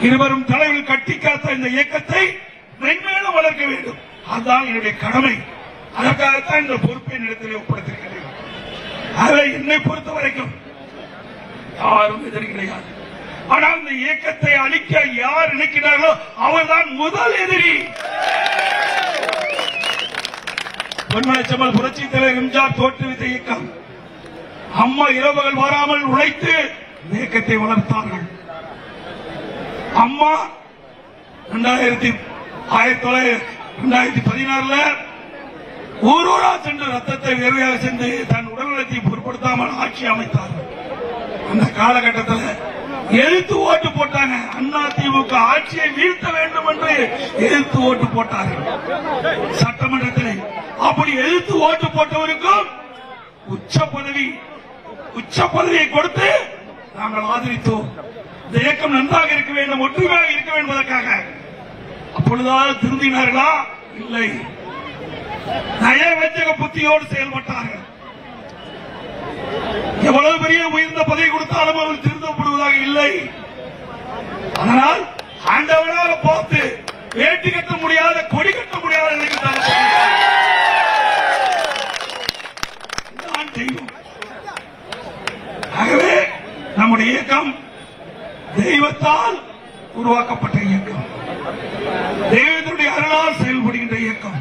இருவரும் தலைவர்கள் கட்டி காத்த இந்த இயக்கத்தை மென்மேலும் வளர்க்க வேண்டும். அதுதான் என்னுடைய கடமை. அதற்காகத்தான் இந்த பொறுப்பை இடத்திலே ஒப்படைத்திருக்கிறேன். அதை என்னை பொறுத்த வரைக்கும் யாரும் எதிரி கிடையாது. ஆனால் இந்த இயக்கத்தை அழிக்க யார் நினைக்கிறார்களோ அவர்தான் முதல் எதிரி. பொன்மனச்செம்மல் புரட்சி தலைவர் எம்ஜிஆர் தோற்றுவித்த இயக்கம். அம்மா இரவுகள் வராமல் உழைத்து இயக்கத்தை வளர்த்தார்கள். அம்மா 2016 ஊரூரா சென்று ரத்தத்தை வேர்வையாக சென்று தன் உடல்நலத்தை பொருட்படுத்தாமல் ஆட்சி அமைத்தார்கள். அந்த காலகட்டத்தில் எதிர்த்து ஓட்டு போட்டாங்க. அதிமுக ஆட்சியை வீழ்த்த வேண்டும் என்று எதிர்த்து ஓட்டு போட்டார்கள் சட்டமன்றத்தில். அப்படி எதிர்த்து ஓட்டு போட்டவருக்கும் உச்ச பதவியை கொடுத்து நாங்கள் ஆதரித்தோம். இந்த இயக்கம் நன்றாக இருக்க வேண்டும், ஒற்றுமையாக இருக்க வேண்டும் என்பதற்காக. அப்பொழுதாவது திருந்தினார்களா? இல்லை. நயவஞ்சக புத்தியோடு செயல்பட்டார்கள். எவ்வளவு பெரிய உயர்ந்த பதவி கொடுத்தாலும் அவர் திருத்தப்படுவதாக இல்லை. அதனால் ஆண்டவனாக பார்த்து வேட்டி கட்ட முடியாத, கொடி கட்ட முடியாத செய்வோம். ஆகவே நம்முடைய இயக்கம் தெய்வத்தால் உருவாக்கப்பட்ட இயக்கம், தெய்வத்தினுடைய அருளால் செயல்படுகின்ற இயக்கம்.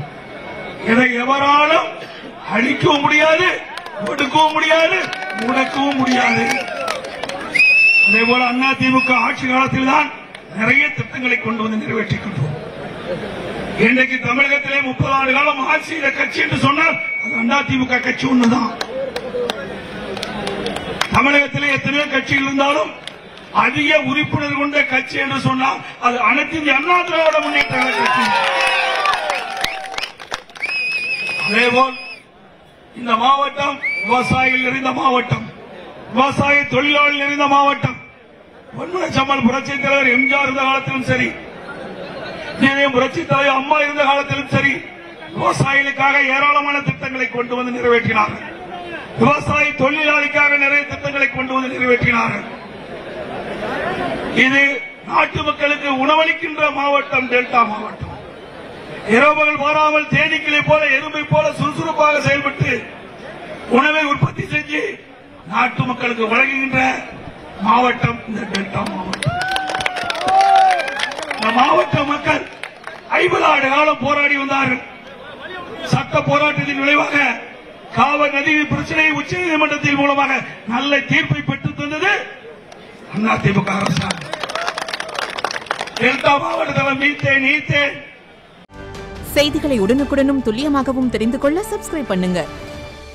இதை எவராலும் அழிக்கவும் முடியாது, ஒடுக்கவும் முடியாது, முடக்கவும் முடியாது. அதேபோல அதிமுக ஆட்சி காலத்தில் தான் நிறைய திட்டங்களை கொண்டு வந்து நிறைவேற்றிக்கின்றோம். இன்றைக்கு தமிழகத்திலே 30 ஆண்டு காலம் ஆட்சி செய்த கட்சி என்று சொன்னால் அது அதிமுக கட்சி ஒன்றுதான். தமிழகத்திலே எத்தனையோ கட்சிகள் இருந்தாலும் அதிக உறுப்பினர் கொண்ட கட்சி என்று சொன்னால் அது அனைத்து இந்திய அண்ணா திராவிட முன்னேற்ற கட்சி. அதேபோல் இந்த மாவட்டம் விவசாயிகள் நிறைந்த மாவட்டம், விவசாய தொழிலாளர்கள் நிறைந்த மாவட்டம். பொன்மனச்செம்மல் புரட்சி தலைவர் எம்ஜிஆர் இருந்த காலத்திலும் சரி, புரட்சி தலைவர் அம்மா இருந்த காலத்திலும் சரி, விவசாயிகளுக்காக ஏராளமான திட்டங்களை கொண்டு வந்து நிறைவேற்றினார்கள். விவசாய தொழிலாளிக்காக நிறைய திட்டங்களை கொண்டு வந்து நிறைவேற்றினார்கள். இது நாட்டு மக்களுக்கு உணவளிக்கின்ற மாவட்டம் டெல்டா மாவட்டம். இரவுகள் மாறாமல் தேனீக்களை போல, எறும்பை போல சுறுசுறுப்பாக செயல்பட்டு உணவை உற்பத்தி செஞ்சு நாட்டு மக்களுக்கு வழங்குகின்ற மாவட்டம் இந்த டெல்டா மாவட்டம். இந்த மாவட்ட மக்கள் 50 ஆண்டு காலம் போராடி வந்தார்கள். சட்ட போராட்டத்தின் விளைவாக காவிரி நதி பிரச்சனையை உச்சநீதிமன்றத்தின் மூலமாக நல்ல தீர்ப்பை பெற்றுத் தந்தது அதிமுக அரசாங்கம். டெல்டா மாவட்டத்தில் மீத்தேன். செய்திகளை உடனுக்குடனும் துல்லியமாகவும் தெரிந்து கொள்ள சப்ஸ்கிரைப் பண்ணுங்க.